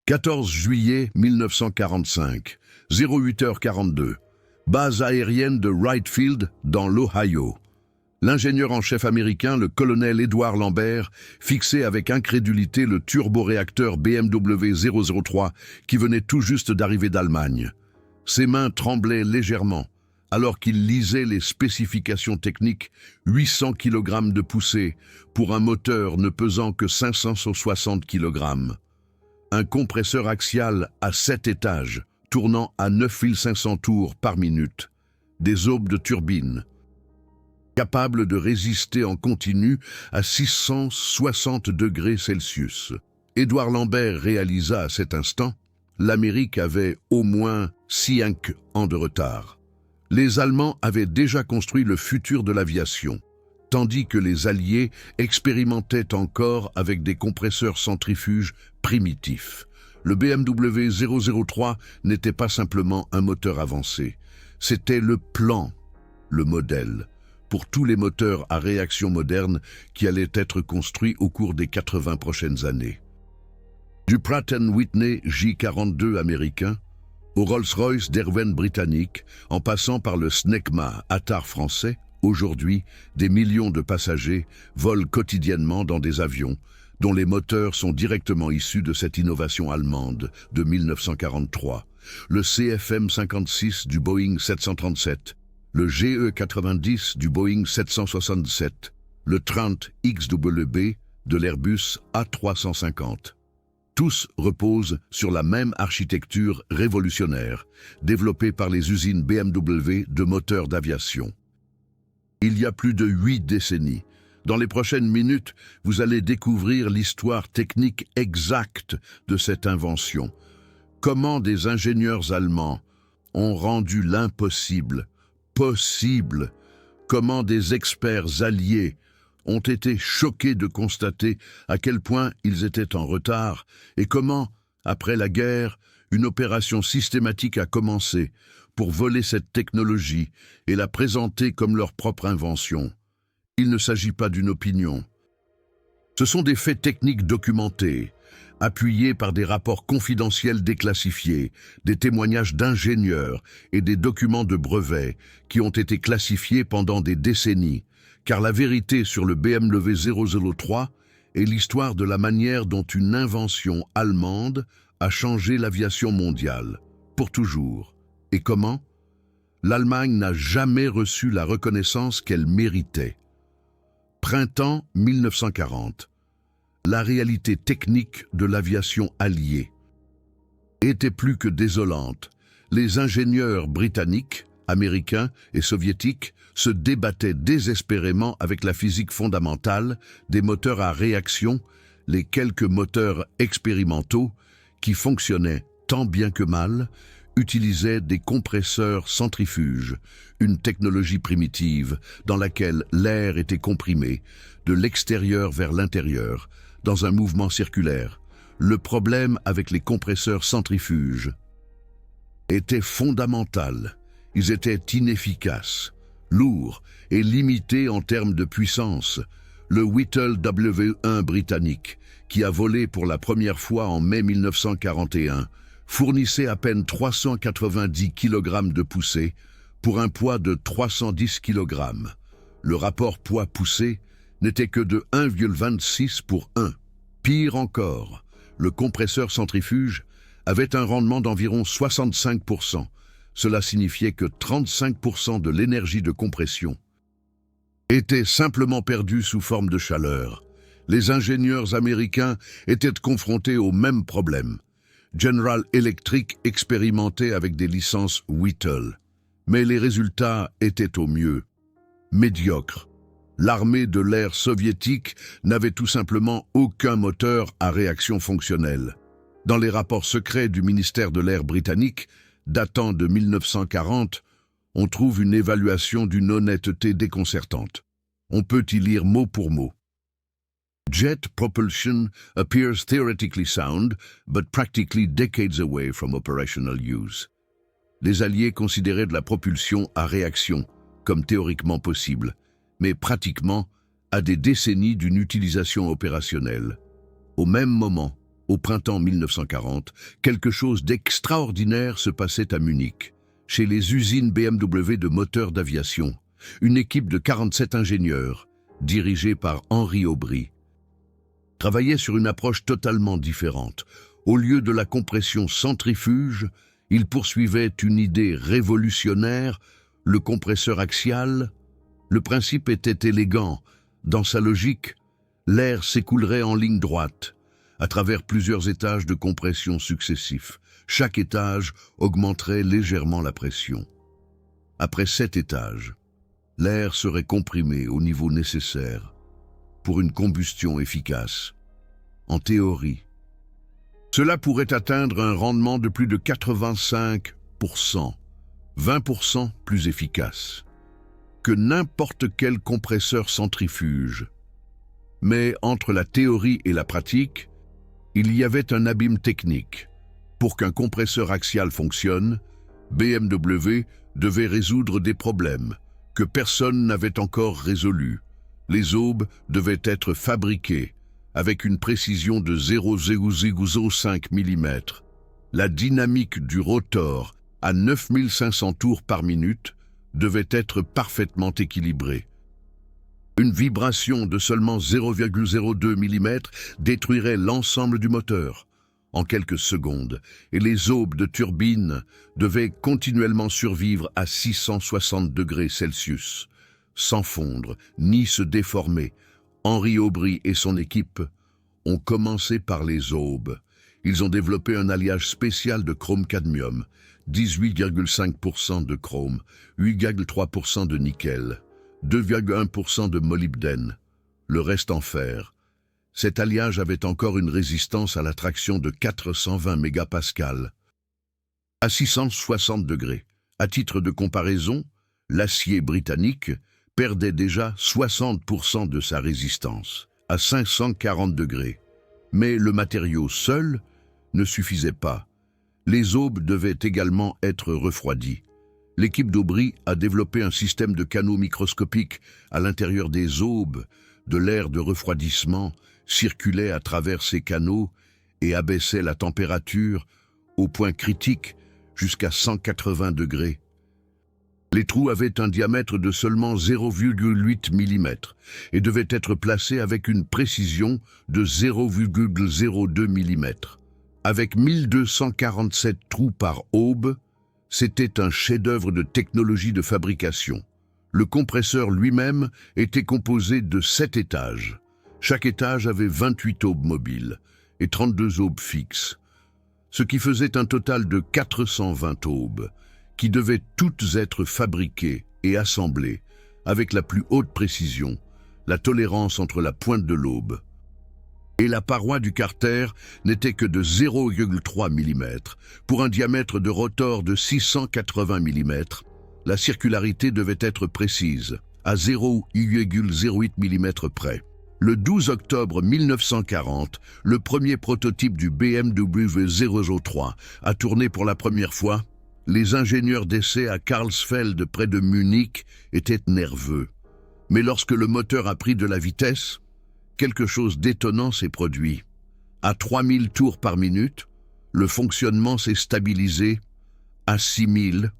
14 juillet 1945, 08h42. Base aérienne de Wright Field, dans l'Ohio. L'ingénieur en chef américain, le colonel Edward Lambert, fixait avec incrédulité le turboréacteur BMW 003 qui venait tout juste d'arriver d'Allemagne. Ses mains tremblaient légèrement, alors qu'il lisait les spécifications techniques, 800 kg de poussée pour un moteur ne pesant que 560 kg. Un compresseur axial à 7 étages, tournant à 9500 tours par minute. Des aubes de turbine, capable de résister en continu à 660 degrés Celsius. Edward Lambert réalisa à cet instant, l'Amérique avait au moins 5 ans de retard. Les Allemands avaient déjà construit le futur de l'aviation, tandis que les Alliés expérimentaient encore avec des compresseurs centrifuges primitifs. Le BMW 003 n'était pas simplement un moteur avancé, c'était le plan, le modèle, pour tous les moteurs à réaction moderne qui allaient être construits au cours des 80 prochaines années. Du Pratt & Whitney J42 américain, au Rolls-Royce d'Erwin britannique, en passant par le Snecma Attar français, aujourd'hui, des millions de passagers volent quotidiennement dans des avions dont les moteurs sont directement issus de cette innovation allemande de 1943. Le CFM56 du Boeing 737, le GE90 du Boeing 767, le 30 XWB de l'Airbus A350. Tous reposent sur la même architecture révolutionnaire, développée par les usines BMW de moteurs d'aviation. Il y a plus de 8 décennies. Dans les prochaines minutes, vous allez découvrir l'histoire technique exacte de cette invention. Comment des ingénieurs allemands ont rendu l'impossible possible. Comment des experts alliés ont été choqués de constater à quel point ils étaient en retard et comment, après la guerre, une opération systématique a commencé pour voler cette technologie et la présenter comme leur propre invention. Il ne s'agit pas d'une opinion. Ce sont des faits techniques documentés, appuyés par des rapports confidentiels déclassifiés, des témoignages d'ingénieurs et des documents de brevets qui ont été classifiés pendant des décennies, car la vérité sur le BMW 003 est l'histoire de la manière dont une invention allemande a changé l'aviation mondiale, pour toujours. Et comment? L'Allemagne n'a jamais reçu la reconnaissance qu'elle méritait. Printemps 1940. La réalité technique de l'aviation alliée était plus que désolante. Les ingénieurs britanniques, américains et soviétiques se débattaient désespérément avec la physique fondamentale des moteurs à réaction, les quelques moteurs expérimentaux qui fonctionnaient tant bien que mal, utilisaient des compresseurs centrifuges, une technologie primitive dans laquelle l'air était comprimé de l'extérieur vers l'intérieur, dans un mouvement circulaire. Le problème avec les compresseurs centrifuges était fondamental. Ils étaient inefficaces, lourds et limités en termes de puissance. Le Whittle W1 britannique, qui a volé pour la première fois en mai 1941, fournissait à peine 390 kg de poussée pour un poids de 310 kg. Le rapport poids-poussée n'était que de 1,26 pour 1. Pire encore, le compresseur centrifuge avait un rendement d'environ 65%. Cela signifiait que 35% de l'énergie de compression était simplement perdue sous forme de chaleur. Les ingénieurs américains étaient confrontés au même problème. General Electric expérimentait avec des licences Whittle, mais les résultats étaient au mieux médiocres. L'armée de l'air soviétique n'avait tout simplement aucun moteur à réaction fonctionnelle. Dans les rapports secrets du ministère de l'Air britannique, datant de 1940, on trouve une évaluation d'une honnêteté déconcertante. On peut y lire mot pour mot. Jet propulsion appears theoretically sound, but practically decades away from operational use. Les Alliés considéraient de la propulsion à réaction comme théoriquement possible, mais pratiquement à des décennies d'une utilisation opérationnelle. Au même moment, Au printemps 1940, quelque chose d'extraordinaire se passait à Munich, chez les usines BMW de moteurs d'aviation. Une équipe de 47 ingénieurs, dirigée par Henri Aubry, travaillait sur une approche totalement différente. Au lieu de la compression centrifuge, ils poursuivaient une idée révolutionnaire, le compresseur axial. Le principe était élégant. Dans sa logique, l'air s'écoulerait en ligne droite, à travers plusieurs étages de compression successifs. Chaque étage augmenterait légèrement la pression. Après 7 étages, l'air serait comprimé au niveau nécessaire pour une combustion efficace. En théorie, cela pourrait atteindre un rendement de plus de 85%, 20% plus efficace que n'importe quel compresseur centrifuge. Mais entre la théorie et la pratique, il y avait un abîme technique. Pour qu'un compresseur axial fonctionne, BMW devait résoudre des problèmes que personne n'avait encore résolus. Les aubes devaient être fabriquées avec une précision de 0,005 mm. La dynamique du rotor à 9500 tours par minute devait être parfaitement équilibrée. Une vibration de seulement 0,02 mm détruirait l'ensemble du moteur en quelques secondes, et les aubes de turbine devaient continuellement survivre à 660 degrés Celsius, sans fondre ni se déformer. Henri Aubry et son équipe ont commencé par les aubes. Ils ont développé un alliage spécial de chrome-cadmium, 18,5% de chrome, 8,3% de nickel, 2,1% de molybdène, le reste en fer. Cet alliage avait encore une résistance à la traction de 420 mégapascales à 660 degrés. À titre de comparaison, l'acier britannique perdait déjà 60% de sa résistance à 540 degrés. Mais le matériau seul ne suffisait pas. Les aubes devaient également être refroidies. L'équipe d'Aubry a développé un système de canaux microscopiques à l'intérieur des aubes. De l'air de refroidissement circulait à travers ces canaux et abaissait la température au point critique jusqu'à 180 degrés. Les trous avaient un diamètre de seulement 0,8 mm et devaient être placés avec une précision de 0,02 mm. Avec 1247 trous par aube, c'était un chef-d'œuvre de technologie de fabrication. Le compresseur lui-même était composé de 7 étages. Chaque étage avait 28 aubes mobiles et 32 aubes fixes, ce qui faisait un total de 420 aubes, qui devaient toutes être fabriquées et assemblées avec la plus haute précision, la tolérance entre la pointe de l'aube et la paroi du carter n'était que de 0,3 mm. Pour un diamètre de rotor de 680 mm, la circularité devait être précise, à 0,08 mm près. Le 12 octobre 1940, le premier prototype du BMW 003 a tourné pour la première fois. Les ingénieurs d'essai à Karlsfeld, près de Munich, étaient nerveux. Mais lorsque le moteur a pris de la vitesse, quelque chose d'étonnant s'est produit. À 3000 tours par minute, le fonctionnement s'est stabilisé. À 6000,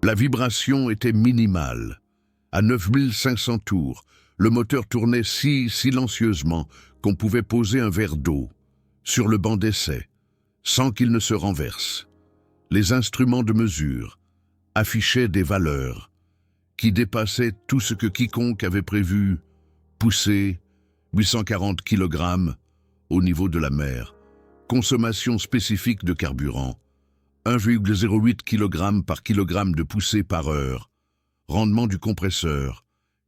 la vibration était minimale. À 9500 tours, le moteur tournait si silencieusement qu'on pouvait poser un verre d'eau sur le banc d'essai, sans qu'il ne se renverse. Les instruments de mesure affichaient des valeurs qui dépassaient tout ce que quiconque avait prévu. Poussée, 840 kg au niveau de la mer. Consommation spécifique de carburant, 1,08 kg par kilogramme de poussée par heure. Rendement du compresseur,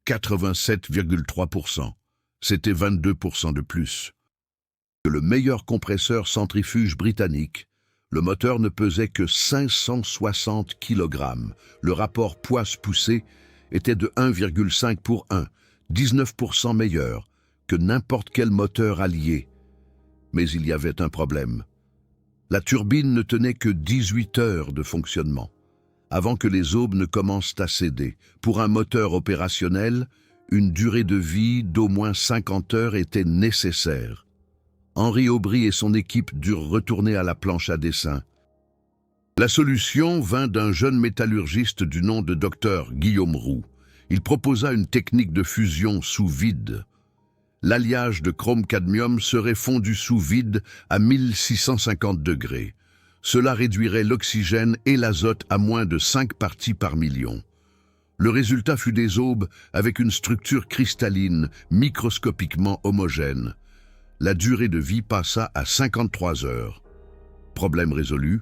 87,3%. C'était 22% de plus que le meilleur compresseur centrifuge britannique. Le moteur ne pesait que 560 kg. Le rapport poids-poussée était de 1,5 pour 1, 19% meilleur que n'importe quel moteur allié. Mais il y avait un problème. La turbine ne tenait que 18 heures de fonctionnement, avant que les aubes ne commencent à céder. Pour un moteur opérationnel, une durée de vie d'au moins 50 heures était nécessaire. Henry Aubry et son équipe durent retourner à la planche à dessin. La solution vint d'un jeune métallurgiste du nom de Dr Guillaume Roux. Il proposa une technique de fusion sous vide. L'alliage de chrome-cadmium serait fondu sous vide à 1650 degrés. Cela réduirait l'oxygène et l'azote à moins de 5 parties par million. Le résultat fut des aubes avec une structure cristalline, microscopiquement homogène. La durée de vie passa à 53 heures. Problème résolu.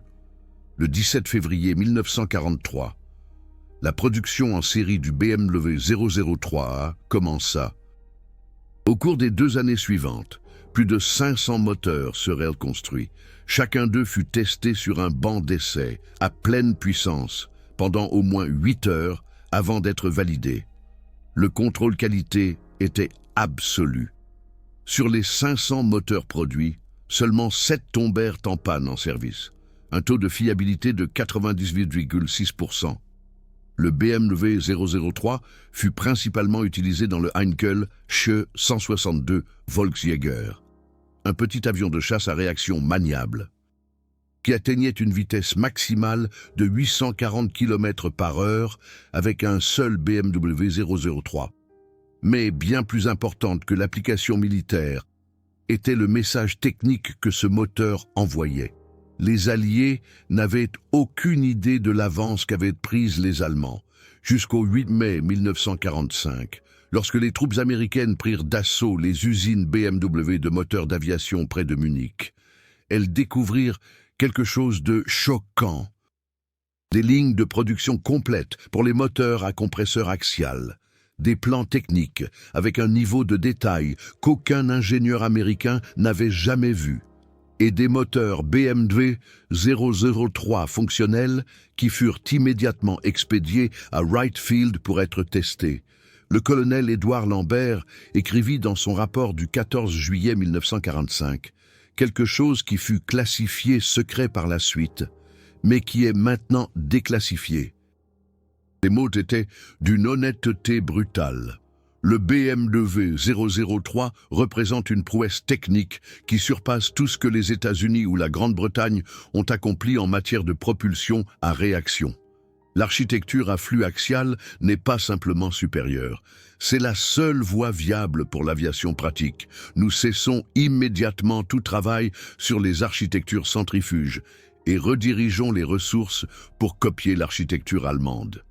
Le 17 février 1943, la production en série du BMW 003A commença. Au cours des 2 années suivantes, plus de 500 moteurs seraient construits. Chacun d'eux fut testé sur un banc d'essai à pleine puissance pendant au moins 8 heures avant d'être validé. Le contrôle qualité était absolu. Sur les 500 moteurs produits, seulement 7 tombèrent en panne en service. Un taux de fiabilité de 98,6%. Le BMW 003 fut principalement utilisé dans le Heinkel Che 162 Volksjäger, un petit avion de chasse à réaction maniable, qui atteignait une vitesse maximale de 840 km/h avec un seul BMW 003. Mais bien plus importante que l'application militaire était le message technique que ce moteur envoyait. Les Alliés n'avaient aucune idée de l'avance qu'avaient prise les Allemands, jusqu'au 8 mai 1945, lorsque les troupes américaines prirent d'assaut les usines BMW de moteurs d'aviation près de Munich. Elles découvrirent quelque chose de choquant. Des lignes de production complètes pour les moteurs à compresseur axial, des plans techniques avec un niveau de détail qu'aucun ingénieur américain n'avait jamais vu, et des moteurs BMW 003 fonctionnels qui furent immédiatement expédiés à Wright Field pour être testés. Le colonel Édouard Lambert écrivit dans son rapport du 14 juillet 1945 quelque chose qui fut classifié secret par la suite, mais qui est maintenant déclassifié. Les mots étaient d'une honnêteté brutale. Le BMW 003 représente une prouesse technique qui surpasse tout ce que les États-Unis ou la Grande-Bretagne ont accompli en matière de propulsion à réaction. L'architecture à flux axial n'est pas simplement supérieure. C'est la seule voie viable pour l'aviation pratique. Nous cessons immédiatement tout travail sur les architectures centrifuges et redirigeons les ressources pour copier l'architecture allemande.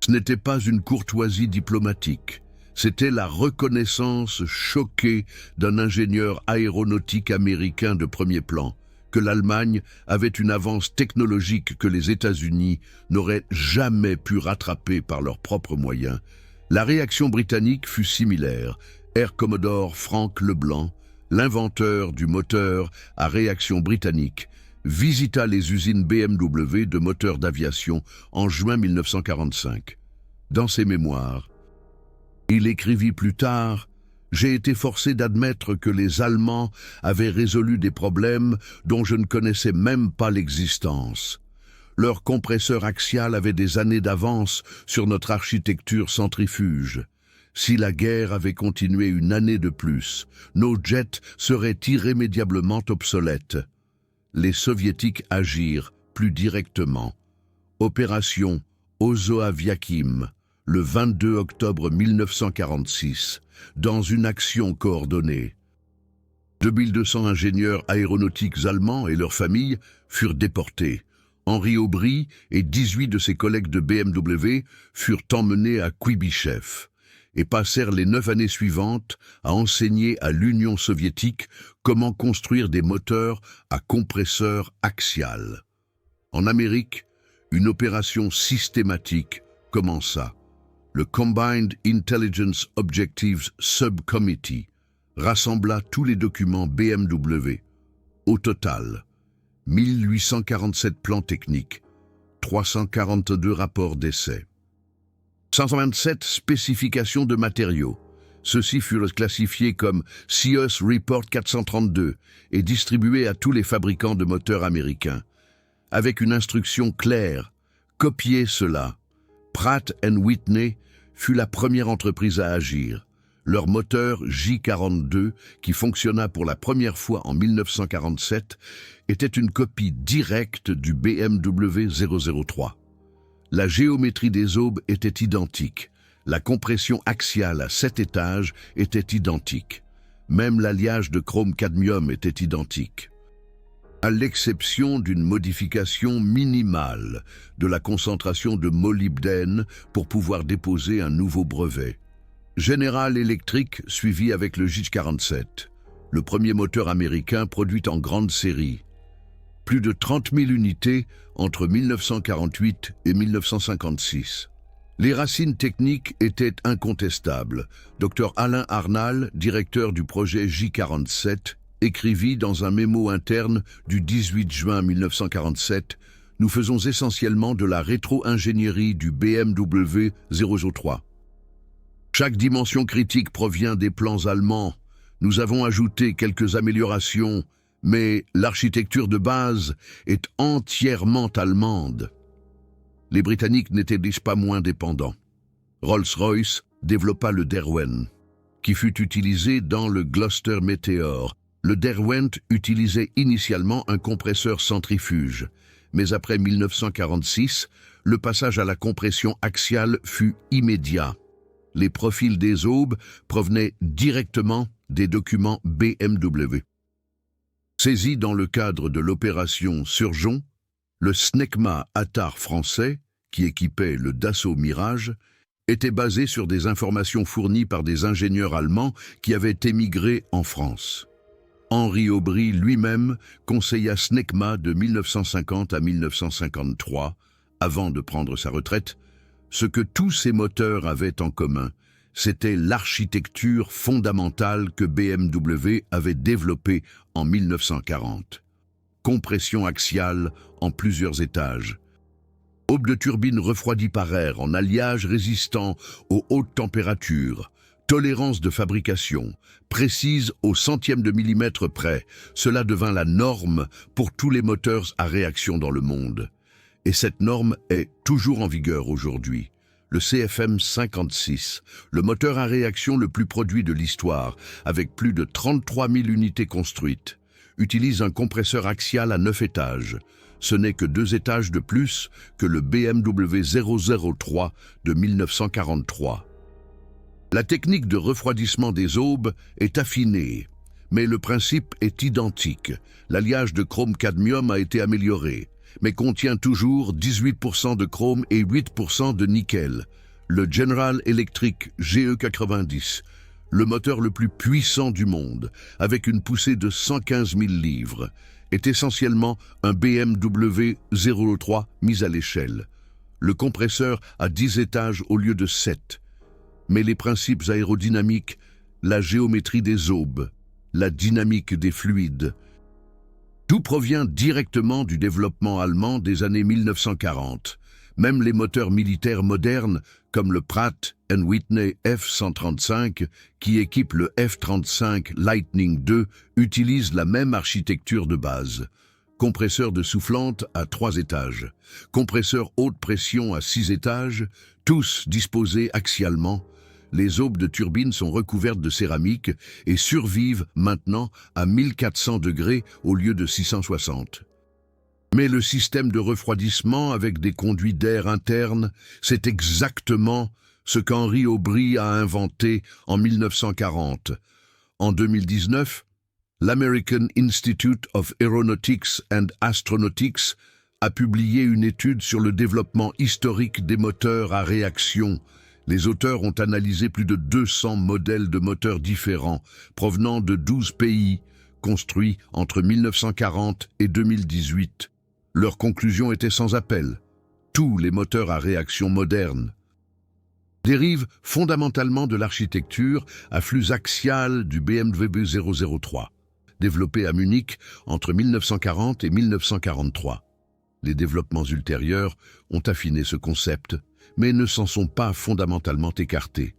Ce n'était pas une courtoisie diplomatique. C'était la reconnaissance choquée d'un ingénieur aéronautique américain de premier plan, que l'Allemagne avait une avance technologique que les États-Unis n'auraient jamais pu rattraper par leurs propres moyens. La réaction britannique fut similaire. Air Commodore Frank Leblanc, l'inventeur du moteur à réaction britannique, visita les usines BMW de moteurs d'aviation en juin 1945. Dans ses mémoires, il écrivit plus tard « J'ai été forcé d'admettre que les Allemands avaient résolu des problèmes dont je ne connaissais même pas l'existence. Leur compresseur axial avait des années d'avance sur notre architecture centrifuge. Si la guerre avait continué une année de plus, nos jets seraient irrémédiablement obsolètes. » Les Soviétiques agirent plus directement. Opération Ozoaviakim, le 22 octobre 1946, dans une action coordonnée. 2200 ingénieurs aéronautiques allemands et leurs familles furent déportés. Henry Aubry et 18 de ses collègues de BMW furent emmenés à Kuibychev et passèrent les 9 années suivantes à enseigner à l'Union soviétique comment construire des moteurs à compresseur axial. En Amérique, une opération systématique commença. Le Combined Intelligence Objectives Subcommittee rassembla tous les documents BMW. Au total, 1847 plans techniques, 342 rapports d'essai, 127 spécifications de matériaux. Ceux-ci furent classifiés comme CEOS Report 432 et distribués à tous les fabricants de moteurs américains. Avec une instruction claire, copiez cela. Pratt & Whitney fut la première entreprise à agir. Leur moteur J42, qui fonctionna pour la première fois en 1947, était une copie directe du BMW 003. La géométrie des aubes était identique. La compression axiale à 7 étages était identique. Même l'alliage de chrome-cadmium était identique. À l'exception d'une modification minimale de la concentration de molybdène pour pouvoir déposer un nouveau brevet. General Electric suivit avec le J47, le premier moteur américain produit en grande série. Plus de 30 000 unités entre 1948 et 1956. Les racines techniques étaient incontestables. Dr Alain Arnal, directeur du projet J47, écrivit dans un mémo interne du 18 juin 1947 « Nous faisons essentiellement de la rétro-ingénierie du BMW 003. Chaque dimension critique provient des plans allemands. Nous avons ajouté quelques améliorations, mais l'architecture de base est entièrement allemande. » Les Britanniques n'étaient pas moins dépendants. Rolls-Royce développa le Derwent, qui fut utilisé dans le Gloster Meteor. Le Derwent utilisait initialement un compresseur centrifuge, mais après 1946, le passage à la compression axiale fut immédiat. Les profils des aubes provenaient directement des documents BMW. Saisi dans le cadre de l'opération Surgeon, le Snecma Attar français, qui équipait le Dassault Mirage, était basé sur des informations fournies par des ingénieurs allemands qui avaient émigré en France. Henri Aubry lui-même conseilla Snecma de 1950 à 1953, avant de prendre sa retraite. Ce que tous ces moteurs avaient en commun, c'était l'architecture fondamentale que BMW avait développée en 1940. Compression axiale en plusieurs étages. Aube de turbine refroidie par air en alliage résistant aux hautes températures. Tolérance de fabrication, précise au centième de millimètre près. Cela devint la norme pour tous les moteurs à réaction dans le monde. Et cette norme est toujours en vigueur aujourd'hui. Le CFM 56, le moteur à réaction le plus produit de l'histoire, avec plus de 33 000 unités construites, utilise un compresseur axial à 9 étages. Ce n'est que 2 étages de plus que le BMW 003 de 1943. La technique de refroidissement des aubes est affinée, mais le principe est identique. L'alliage de chrome-cadmium a été amélioré, mais contient toujours 18% de chrome et 8% de nickel. Le General Electric GE90, le moteur le plus puissant du monde, avec une poussée de 115 000 livres, est essentiellement un BMW 03 mis à l'échelle. Le compresseur a 10 étages au lieu de 7. Mais les principes aérodynamiques, la géométrie des aubes, la dynamique des fluides, tout provient directement du développement allemand des années 1940. Même les moteurs militaires modernes, comme le Pratt & Whitney F-135, qui équipe le F-35 Lightning II, utilisent la même architecture de base. Compresseur de soufflante à 3 étages, compresseur haute pression à 6 étages, tous disposés axialement. Les aubes de turbine sont recouvertes de céramique et survivent maintenant à 1400 degrés au lieu de 660. Mais le système de refroidissement avec des conduits d'air internes, c'est exactement ce qu'Henri Aubry a inventé en 1940. En 2019, l'American Institute of Aeronautics and Astronautics a publié une étude sur le développement historique des moteurs à réaction. Les auteurs ont analysé plus de 200 modèles de moteurs différents, provenant de 12 pays, construits entre 1940 et 2018. Leur conclusion était sans appel. Tous les moteurs à réaction modernes dérivent fondamentalement de l'architecture à flux axial du BMW 003, développé à Munich entre 1940 et 1943. Les développements ultérieurs ont affiné ce concept, mais ne s'en sont pas fondamentalement écartés.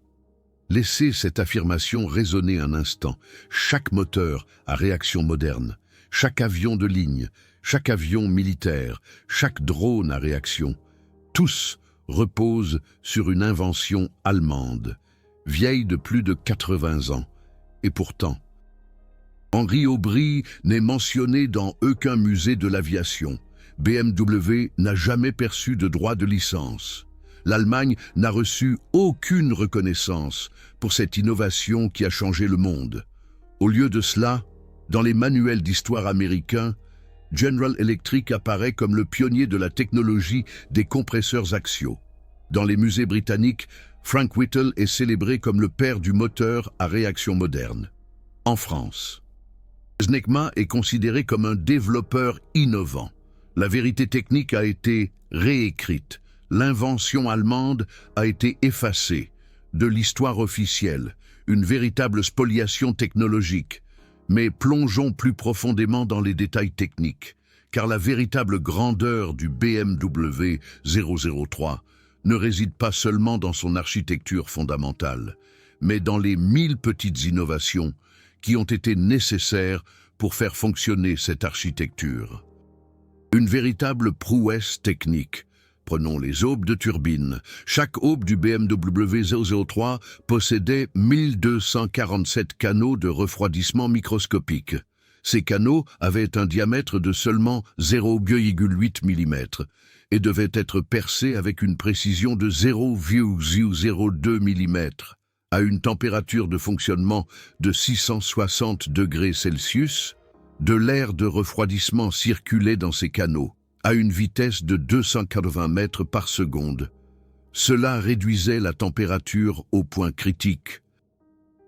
Laissez cette affirmation résonner un instant. Chaque moteur à réaction moderne, chaque avion de ligne, chaque avion militaire, chaque drone à réaction, tous reposent sur une invention allemande. vieille de plus de 80 ans. Et pourtant, Henri Aubry n'est mentionné dans aucun musée de l'aviation. BMW n'a jamais perçu de droit de licence. L'Allemagne n'a reçu aucune reconnaissance pour cette innovation qui a changé le monde. Au lieu de cela, dans les manuels d'histoire américains, General Electric apparaît comme le pionnier de la technologie des compresseurs axiaux. Dans les musées britanniques, Frank Whittle est célébré comme le père du moteur à réaction moderne. En France, Snecma est considéré comme un développeur innovant. La vérité technique a été réécrite. L'invention allemande a été effacée de l'histoire officielle, une véritable spoliation technologique. Mais plongeons plus profondément dans les détails techniques, car la véritable grandeur du BMW 003 ne réside pas seulement dans son architecture fondamentale, mais dans les 1000 petites innovations qui ont été nécessaires pour faire fonctionner cette architecture. Une véritable prouesse technique. Prenons les aubes de turbine. Chaque aube du BMW 003 possédait 1247 canaux de refroidissement microscopique. Ces canaux avaient un diamètre de seulement 0,8 mm et devaient être percés avec une précision de 0,02 mm à une température de fonctionnement de 660 degrés Celsius. De l'air de refroidissement circulait dans ces canaux à une vitesse de 280 mètres par seconde. Cela réduisait la température au point critique,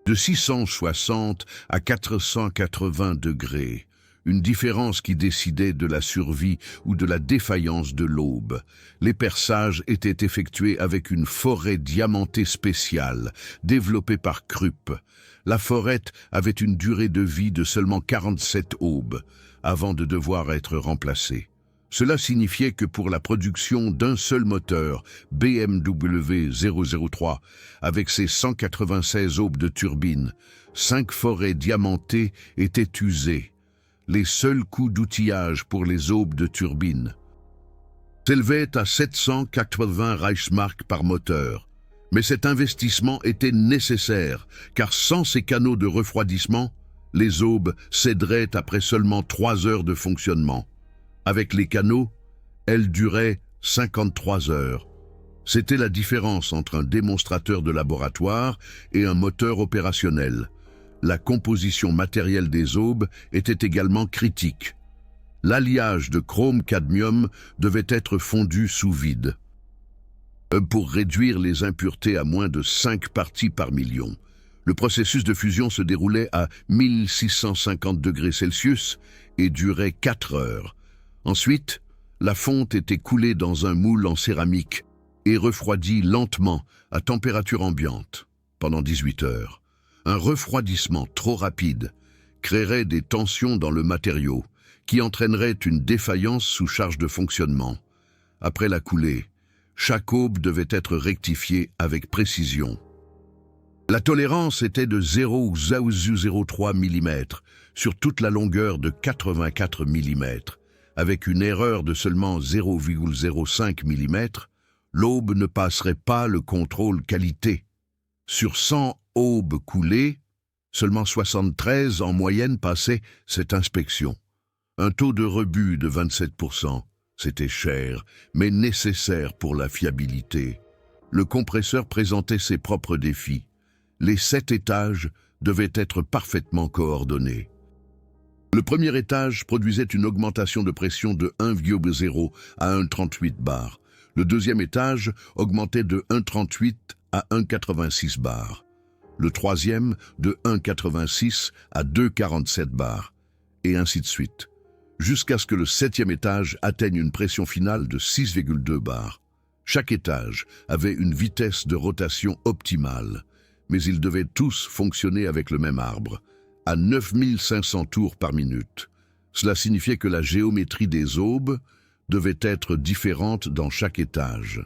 de 660 à 480 degrés, une différence qui décidait de la survie ou de la défaillance de l'aube. Les perçages étaient effectués avec une forêt diamantée spéciale, développée par Krupp. La forêt avait une durée de vie de seulement 47 aubes, avant de devoir être remplacée. Cela signifiait que pour la production d'un seul moteur, BMW 003, avec ses 196 aubes de turbine, 5 forêts diamantées étaient usées. Les seuls coûts d'outillage pour les aubes de turbine s'élevaient à 780 Reichsmark par moteur. Mais cet investissement était nécessaire, car sans ces canaux de refroidissement, les aubes céderaient après seulement 3 heures de fonctionnement. Avec les canaux, elles duraient 53 heures. C'était la différence entre un démonstrateur de laboratoire et un moteur opérationnel. La composition matérielle des aubes était également critique. L'alliage de chrome-cadmium devait être fondu sous vide pour réduire les impuretés à moins de 5 parties par million. Le processus de fusion se déroulait à 1650 degrés Celsius et durait 4 heures. Ensuite, la fonte était coulée dans un moule en céramique et refroidie lentement à température ambiante pendant 18 heures. Un refroidissement trop rapide créerait des tensions dans le matériau qui entraînerait une défaillance sous charge de fonctionnement. Après la coulée, chaque aube devait être rectifiée avec précision. La tolérance était de 0,03 mm sur toute la longueur de 84 mm. Avec une erreur de seulement 0,05 mm, l'aube ne passerait pas le contrôle qualité. Sur 100 aubes coulées, seulement 73 en moyenne passaient cette inspection. Un taux de rebut de 27%, c'était cher, mais nécessaire pour la fiabilité. Le compresseur présentait ses propres défis. Les 7 étages devaient être parfaitement coordonnés. Le premier étage produisait une augmentation de pression de 1,0 à 1,38 bar. Le deuxième étage augmentait de 1,38 à 1,86 bar. Le troisième de 1,86 à 2,47 bar. Et ainsi de suite. Jusqu'à ce que le 7e étage atteigne une pression finale de 6,2 bar. Chaque étage avait une vitesse de rotation optimale, mais ils devaient tous fonctionner avec le même arbre, à 9500 tours par minute. Cela signifiait que la géométrie des aubes devait être différente dans chaque étage.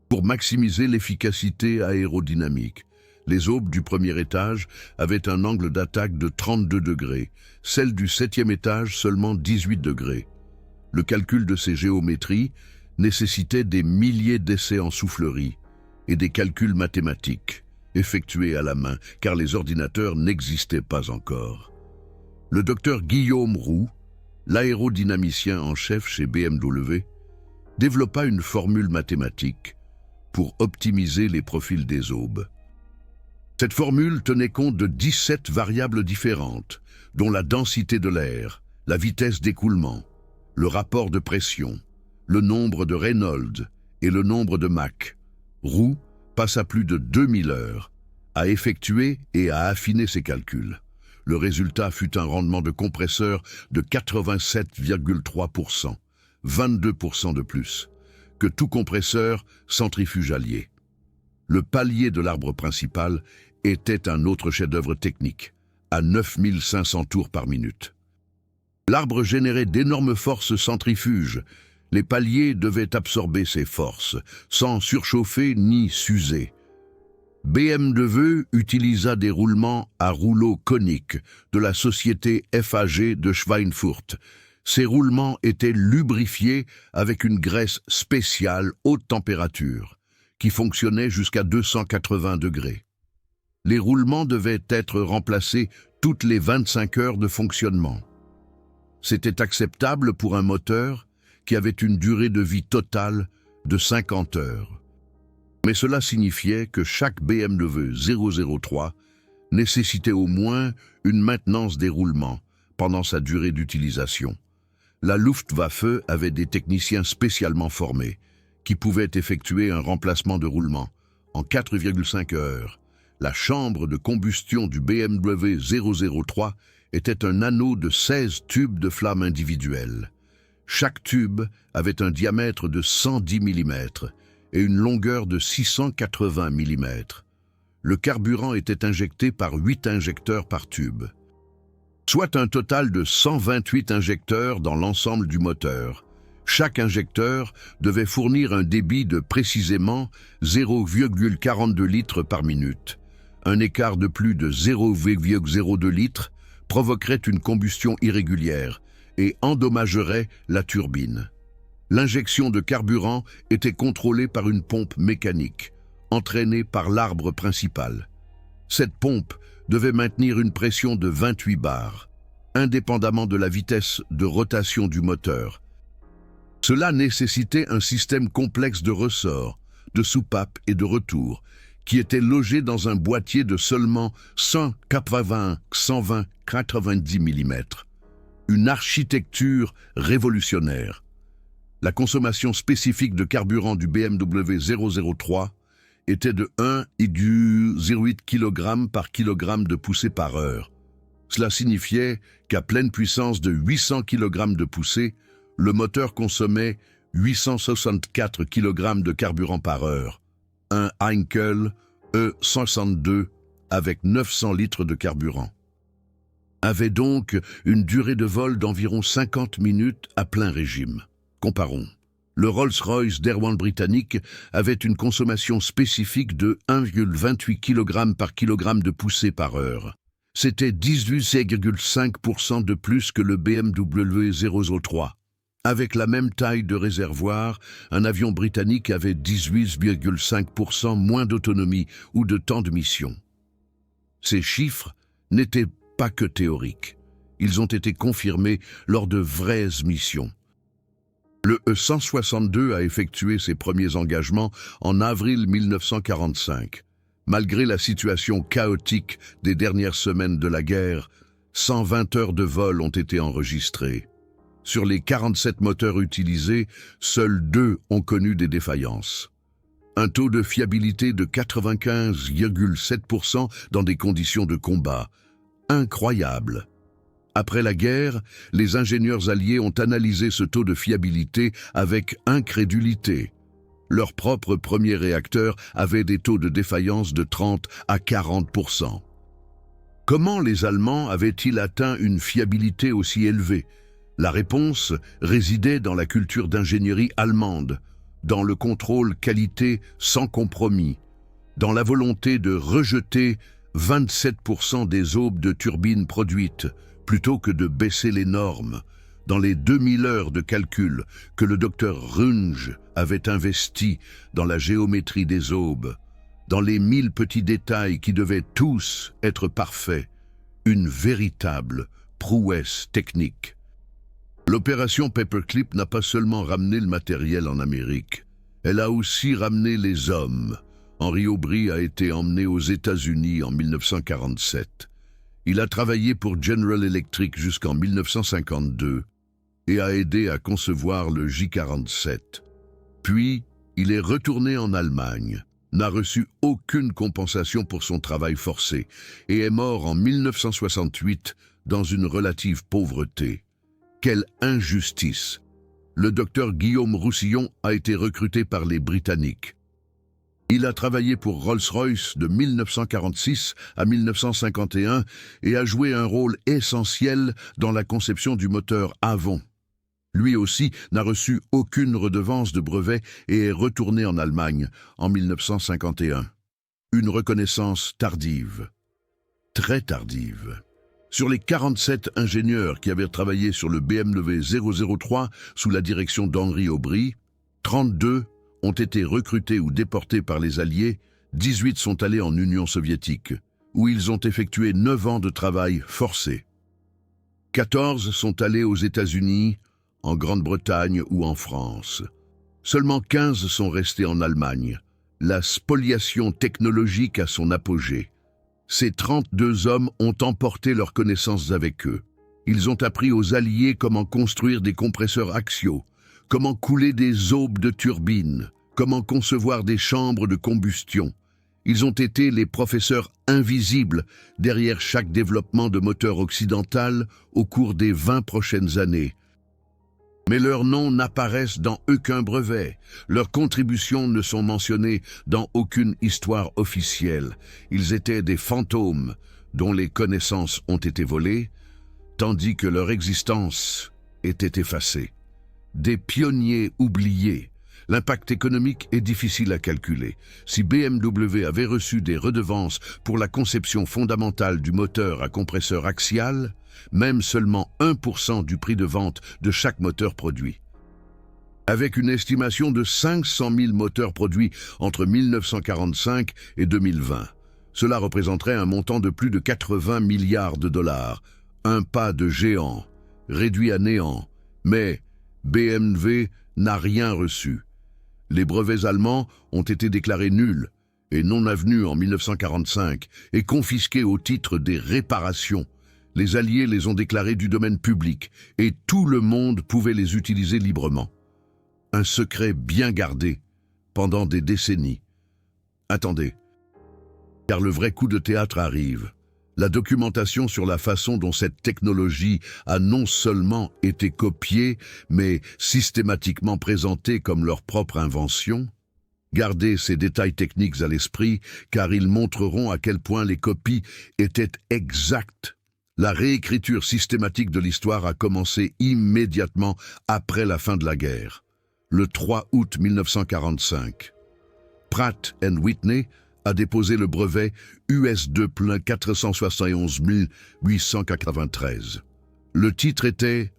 Pour maximiser l'efficacité aérodynamique, les aubes du premier étage avaient un angle d'attaque de 32 degrés, celles du 7e étage seulement 18 degrés. Le calcul de ces géométries nécessitait des milliers d'essais en soufflerie et des calculs mathématiques, effectués à la main, car les ordinateurs n'existaient pas encore. Le docteur Guillaume Roux, l'aérodynamicien en chef chez BMW, développa une formule mathématique pour optimiser les profils des aubes. Cette formule tenait compte de 17 variables différentes, dont la densité de l'air, la vitesse d'écoulement, le rapport de pression, le nombre de Reynolds et le nombre de Mach. Roux passa plus de 2000 heures à effectuer et à affiner ses calculs. Le résultat fut un rendement de compresseur de 87,3%, 22% de plus, que tout compresseur centrifugalier. Le palier de l'arbre principal était un autre chef-d'œuvre technique, à 9500 tours par minute. L'arbre générait d'énormes forces centrifuges. Les paliers devaient absorber ces forces, sans surchauffer ni s'user. BMW utilisa des roulements à rouleaux coniques de la société FAG de Schweinfurt. Ces roulements étaient lubrifiés avec une graisse spéciale haute température, qui fonctionnait jusqu'à 280 degrés. Les roulements devaient être remplacés toutes les 25 heures de fonctionnement. C'était acceptable pour un moteur qui avait une durée de vie totale de 50 heures. Mais cela signifiait que chaque BMW 003 nécessitait au moins une maintenance des roulements pendant sa durée d'utilisation. La Luftwaffe avait des techniciens spécialement formés qui pouvaient effectuer un remplacement de roulement en 4,5 heures. La chambre de combustion du BMW 003 était un anneau de 16 tubes de flamme individuels. Chaque tube avait un diamètre de 110 mm et une longueur de 680 mm. Le carburant était injecté par 8 injecteurs par tube, soit un total de 128 injecteurs dans l'ensemble du moteur. Chaque injecteur devait fournir un débit de précisément 0,42 litres par minute. Un écart de plus de 0,02 litres provoquerait une combustion irrégulière et endommagerait la turbine. L'injection de carburant était contrôlée par une pompe mécanique, entraînée par l'arbre principal. Cette pompe devait maintenir une pression de 28 bars, indépendamment de la vitesse de rotation du moteur. Cela nécessitait un système complexe de ressorts, de soupapes et de retour, qui était logé dans un boîtier de seulement 120-120-90 mm. Une architecture révolutionnaire. La consommation spécifique de carburant du BMW 003 était de 1,08 kg par kg de poussée par heure. Cela signifiait qu'à pleine puissance de 800 kg de poussée, le moteur consommait 864 kg de carburant par heure. Un Heinkel E162 avec 900 litres de carburant avait donc une durée de vol d'environ 50 minutes à plein régime. Comparons. Le Rolls-Royce d'Airone britannique avait une consommation spécifique de 1,28 kg par kg de poussée par heure. C'était 18,5% de plus que le BMW 003. Avec la même taille de réservoir, un avion britannique avait 18,5% moins d'autonomie ou de temps de mission. Ces chiffres n'étaient pas que théoriques. Ils ont été confirmés lors de vraies missions. Le E-162 a effectué ses premiers engagements en avril 1945. Malgré la situation chaotique des dernières semaines de la guerre, 120 heures de vol ont été enregistrées. Sur les 47 moteurs utilisés, seuls 2 ont connu des défaillances. Un taux de fiabilité de 95,7% dans des conditions de combat. Incroyable. Après la guerre, les ingénieurs alliés ont analysé ce taux de fiabilité avec incrédulité. Leur propre premier réacteur avait des taux de défaillance de 30 à 40%. Comment les Allemands avaient-ils atteint une fiabilité aussi élevée ? La réponse résidait dans la culture d'ingénierie allemande, dans le contrôle qualité sans compromis, dans la volonté de rejeter 27% des aubes de turbines produites, plutôt que de baisser les normes, dans les 2000 heures de calcul que le docteur Runge avait investies dans la géométrie des aubes. dans les 1000 petits détails qui devaient tous être parfaits, une véritable prouesse technique. L'opération Paperclip n'a pas seulement ramené le matériel en Amérique, elle a aussi ramené les hommes. Henry Aubry a été emmené aux États-Unis en 1947. Il a travaillé pour General Electric jusqu'en 1952 et a aidé à concevoir le J-47. Puis, il est retourné en Allemagne, n'a reçu aucune compensation pour son travail forcé et est mort en 1968 dans une relative pauvreté. Quelle injustice! Le docteur Guillaume Roussillon a été recruté par les Britanniques. Il a travaillé pour Rolls-Royce de 1946 à 1951 et a joué un rôle essentiel dans la conception du moteur Avon. Lui aussi n'a reçu aucune redevance de brevet et est retourné en Allemagne en 1951. Une reconnaissance tardive, très tardive. Sur les 47 ingénieurs qui avaient travaillé sur le BMW 003 sous la direction d'Henry Aubry, 32 ont été recrutés ou déportés par les Alliés, 18 sont allés en Union soviétique, où ils ont effectué 9 ans de travail forcé. 14 sont allés aux États-Unis, en Grande-Bretagne ou en France. Seulement 15 sont restés en Allemagne. La spoliation technologique à son apogée. Ces 32 hommes ont emporté leurs connaissances avec eux. Ils ont appris aux Alliés comment construire des compresseurs axiaux, comment couler des aubes de turbines, comment concevoir des chambres de combustion. Ils ont été les professeurs invisibles derrière chaque développement de moteur occidental au cours des 20 prochaines années. Mais leurs noms n'apparaissent dans aucun brevet. Leurs contributions ne sont mentionnées dans aucune histoire officielle. Ils étaient des fantômes dont les connaissances ont été volées, tandis que leur existence était effacée. Des pionniers oubliés. L'impact économique est difficile à calculer. Si BMW avait reçu des redevances pour la conception fondamentale du moteur à compresseur axial, même seulement 1% du prix de vente de chaque moteur produit. Avec une estimation de 500 000 moteurs produits entre 1945 et 2020, cela représenterait un montant de plus de 80 milliards de dollars. Un pas de géant, réduit à néant, mais BMW n'a rien reçu. Les brevets allemands ont été déclarés nuls et non avenus en 1945 et confisqués au titre des réparations. Les Alliés les ont déclarés du domaine public et tout le monde pouvait les utiliser librement. Un secret bien gardé pendant des décennies. Attendez, car le vrai coup de théâtre arrive. La documentation sur la façon dont cette technologie a non seulement été copiée, mais systématiquement présentée comme leur propre invention. Gardez ces détails techniques à l'esprit, car ils montreront à quel point les copies étaient exactes. La réécriture systématique de l'histoire a commencé immédiatement après la fin de la guerre, le 3 août 1945. Pratt & Whitney a déposé le brevet US2 plein 471 893. Le titre était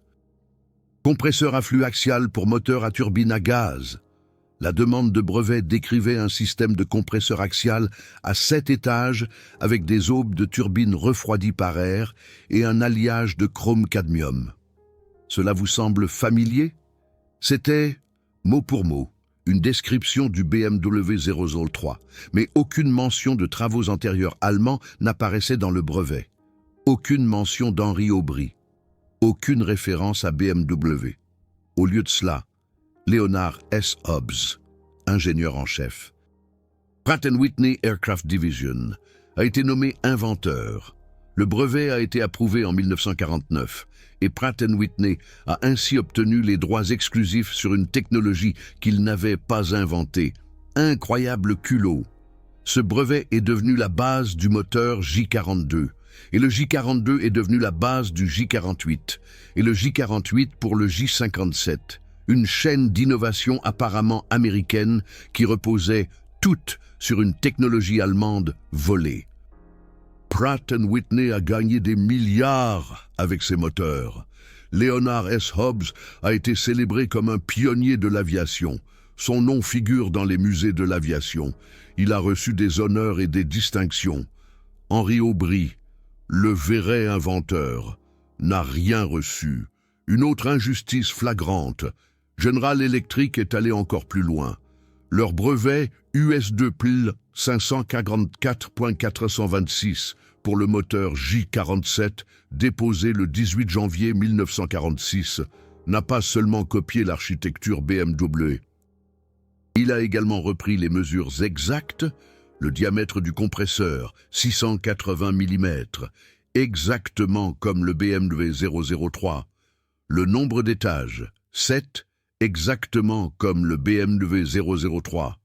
« Compresseur à flux axial pour moteur à turbine à gaz ». La demande de brevet décrivait un système de compresseur axial à 7 étages avec des aubes de turbine refroidies par air et un alliage de chrome-cadmium. Cela vous semble familier? C'était, mot pour mot, une description du BMW 003, mais aucune mention de travaux antérieurs allemands n'apparaissait dans le brevet. Aucune mention d'Henry Aubry. Aucune référence à BMW. Au lieu de cela, Leonard S. Hobbs, ingénieur en chef. Pratt & Whitney Aircraft Division a été nommé inventeur. Le brevet a été approuvé en 1949 et Pratt & Whitney a ainsi obtenu les droits exclusifs sur une technologie qu'il n'avait pas inventée. Incroyable culot! Ce brevet est devenu la base du moteur J42 et le J42 est devenu la base du J48 et le J48 pour le J57. Une chaîne d'innovation apparemment américaine qui reposait toute sur une technologie allemande volée. Pratt & Whitney a gagné des milliards avec ses moteurs. Leonard S. Hobbs a été célébré comme un pionnier de l'aviation. Son nom figure dans les musées de l'aviation. Il a reçu des honneurs et des distinctions. Henri Aubry, le vrai inventeur, n'a rien reçu. Une autre injustice flagrante. General Electric est allé encore plus loin. Leur brevet US2 PL 544.426 pour le moteur J47, déposé le 18 janvier 1946, n'a pas seulement copié l'architecture BMW. Il a également repris les mesures exactes, le diamètre du compresseur, 680 mm, exactement comme le BMW 003, le nombre d'étages, 7, exactement comme le BMW 003,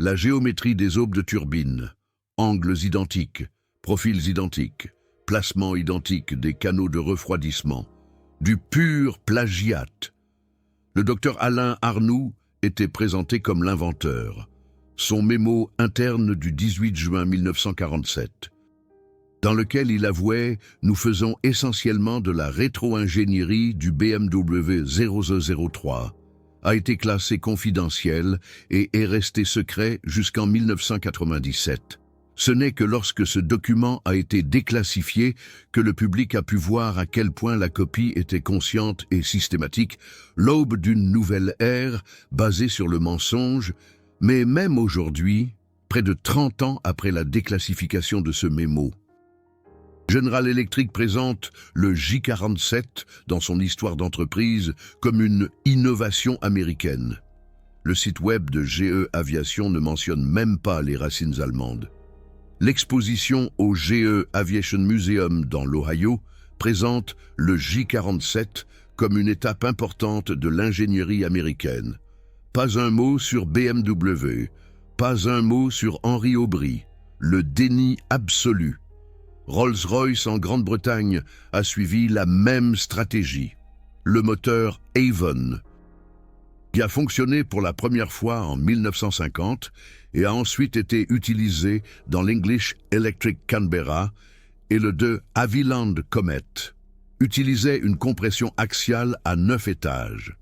la géométrie des aubes de turbine, angles identiques, profils identiques, placement identique des canaux de refroidissement, du pur plagiat. Le docteur Alain Arnoux était présenté comme l'inventeur. Son mémo interne du 18 juin 1947, dans lequel il avouait « Nous faisons essentiellement de la rétro-ingénierie du BMW 003 », a été classé confidentiel et est resté secret jusqu'en 1997. Ce n'est que lorsque ce document a été déclassifié que le public a pu voir à quel point la copie était consciente et systématique, l'aube d'une nouvelle ère basée sur le mensonge, mais même aujourd'hui, près de 30 ans après la déclassification de ce mémo. General Electric présente le J47 dans son histoire d'entreprise comme une innovation américaine. Le site web de GE Aviation ne mentionne même pas les racines allemandes. L'exposition au GE Aviation Museum dans l'Ohio présente le J47 comme une étape importante de l'ingénierie américaine. Pas un mot sur BMW, pas un mot sur Henri Aubry, le déni absolu. Rolls-Royce en Grande-Bretagne a suivi la même stratégie. Le moteur Avon, qui a fonctionné pour la première fois en 1950 et a ensuite été utilisé dans l'English Electric Canberra et le de Havilland Comet, utilisait une compression axiale à 9 étages.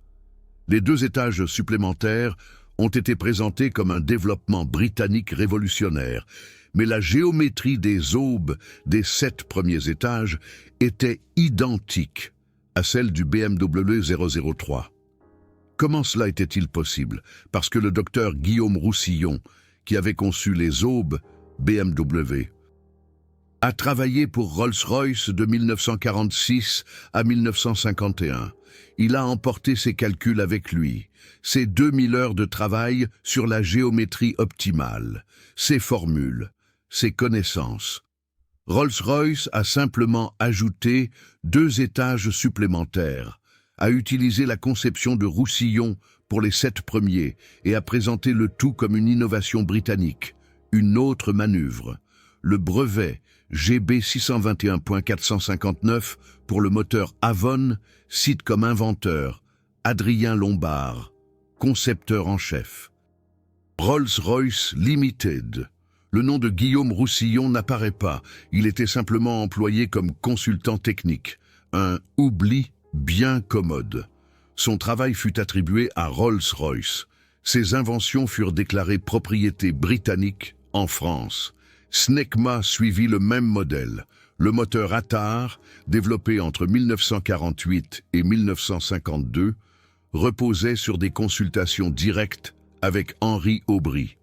Les 2 étages supplémentaires ont été présentés comme un développement britannique révolutionnaire, mais la géométrie des aubes des 7 premiers étages était identique à celle du BMW 003. Comment cela était-il possible? Parce que le docteur Guillaume Roussillon, qui avait conçu les aubes BMW, a travaillé pour Rolls-Royce de 1946 à 1951. Il a emporté ses calculs avec lui, ses 2000 heures de travail sur la géométrie optimale, ses formules, ses connaissances. Rolls-Royce a simplement ajouté 2 étages supplémentaires, a utilisé la conception de Roussillon pour les 7 premiers et a présenté le tout comme une innovation britannique, une autre manœuvre. Le brevet GB 621.459 pour le moteur Avon cite comme inventeur Adrien Lombard, concepteur en chef. Rolls-Royce Limited. Le nom de Guillaume Roussillon n'apparaît pas, il était simplement employé comme consultant technique, un oubli bien commode. Son travail fut attribué à Rolls-Royce. Ses inventions furent déclarées propriété britannique en France. Snecma suivit le même modèle. Le moteur Attar, développé entre 1948 et 1952, reposait sur des consultations directes avec Henri Aubry.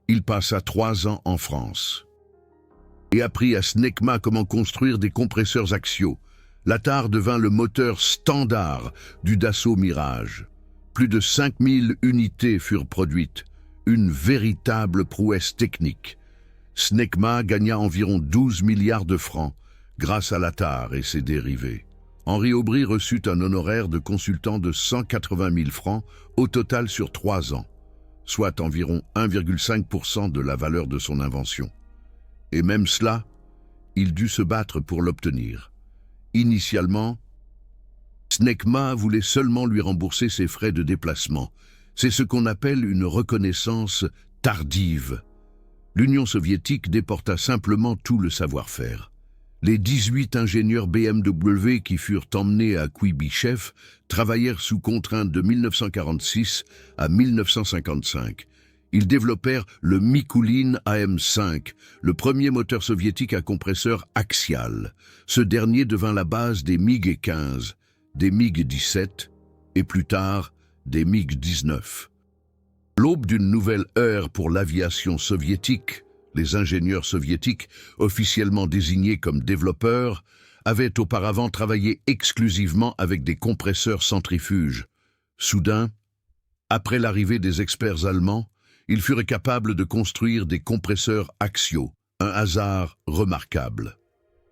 Il passa 3 ans en France et apprit à Snecma comment construire des compresseurs axiaux. L'Attar devint le moteur standard du Dassault Mirage. Plus de 5000 unités furent produites, une véritable prouesse technique. Snecma gagna environ 12 milliards de francs grâce à l'Attar et ses dérivés. Henri Aubry reçut un honoraire de consultant de 180 000 francs au total sur 3 ans, soit environ 1,5% de la valeur de son invention. Et même cela, il dut se battre pour l'obtenir. Initialement, Snecma voulait seulement lui rembourser ses frais de déplacement. C'est ce qu'on appelle une reconnaissance tardive. L'Union soviétique déporta simplement tout le savoir-faire. Les 18 ingénieurs BMW qui furent emmenés à Kuybychev travaillèrent sous contrainte de 1946 à 1955. Ils développèrent le Mikulin AM5, le premier moteur soviétique à compresseur axial. Ce dernier devint la base des MiG-15, des MiG-17 et plus tard des MiG-19. L'aube d'une nouvelle ère pour l'aviation soviétique, les ingénieurs soviétiques, officiellement désignés comme développeurs, avaient auparavant travaillé exclusivement avec des compresseurs centrifuges. Soudain, après l'arrivée des experts allemands, ils furent capables de construire des compresseurs axiaux, un hasard remarquable.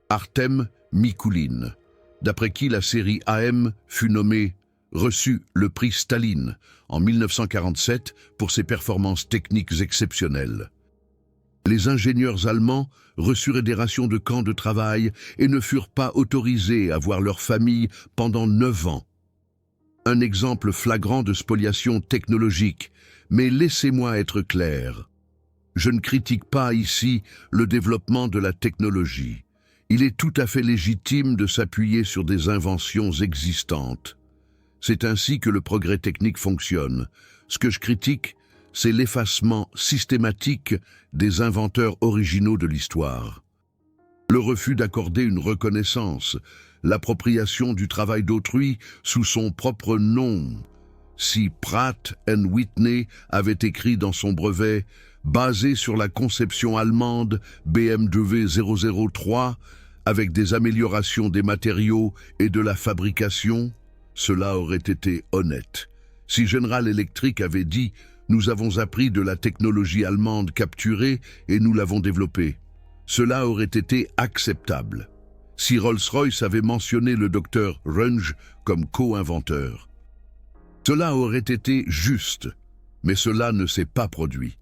Artem Mikulin, d'après qui la série AM fut nommée, reçut le prix Staline en 1947 pour ses performances techniques exceptionnelles. Les ingénieurs allemands reçurent des rations de camps de travail et ne furent pas autorisés à voir leur famille pendant 9 ans. Un exemple flagrant de spoliation technologique, mais laissez-moi être clair. Je ne critique pas ici le développement de la technologie. Il est tout à fait légitime de s'appuyer sur des inventions existantes. C'est ainsi que le progrès technique fonctionne. Ce que je critique, c'est l'effacement systématique des inventeurs originaux de l'histoire. Le refus d'accorder une reconnaissance, l'appropriation du travail d'autrui sous son propre nom. Si Pratt & Whitney avait écrit dans son brevet « basé sur la conception allemande BMW 003 avec des améliorations des matériaux et de la fabrication », cela aurait été honnête. Si General Electric avait dit « nous avons appris de la technologie allemande capturée et nous l'avons développée », cela aurait été acceptable. Si Rolls-Royce avait mentionné le docteur Runge comme co-inventeur, cela aurait été juste, mais cela ne s'est pas produit.